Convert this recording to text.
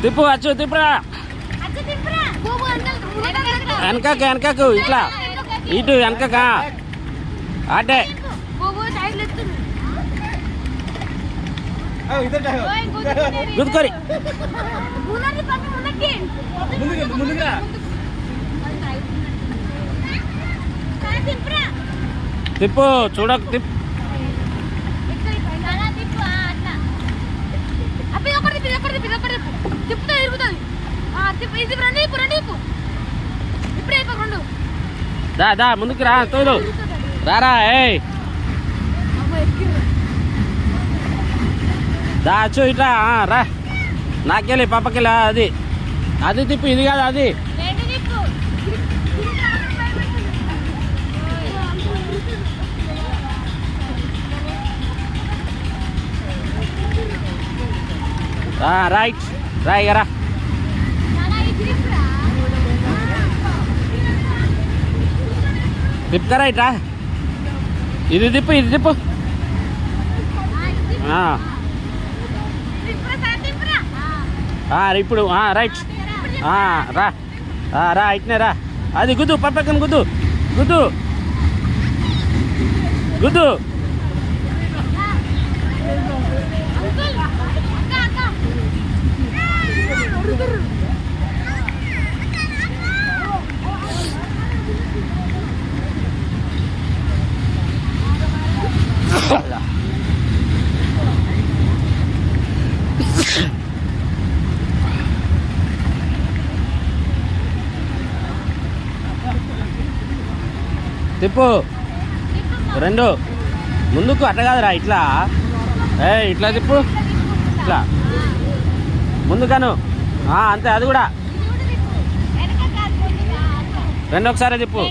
తిప్పు అచ్చు తిప్పురా వెనకకు వెనకకు ఇట్లా ఇటు వెనకక అటే గుద్దుకోరి తిప్పు చూడకు తిప్పు దా దా ముందుకు రా తోడు రారా ఏయ్ దా అచ్చు ఇట్లా రా నాకెళ్ళి పాపకెళ్ళి అది అది తిప్పు ఇది కాదు అది రైట్ రాయ్ రా తిప్పుక రైట్ రా ఇది తిప్పు ఇది తిప్పు ఇప్పుడు రైట్ రా రా ఇట్నే రా అది గుద్దు పక్కన గుద్దు గుద్దు గుద్దు తిప్పు రెండు ముందుకు అట్ట కాదురా ఇట్లా ఇట్లా తిప్పు ఇట్లా ముందుకను అంతే అది కూడా రెండు ఒకసారి తిప్పు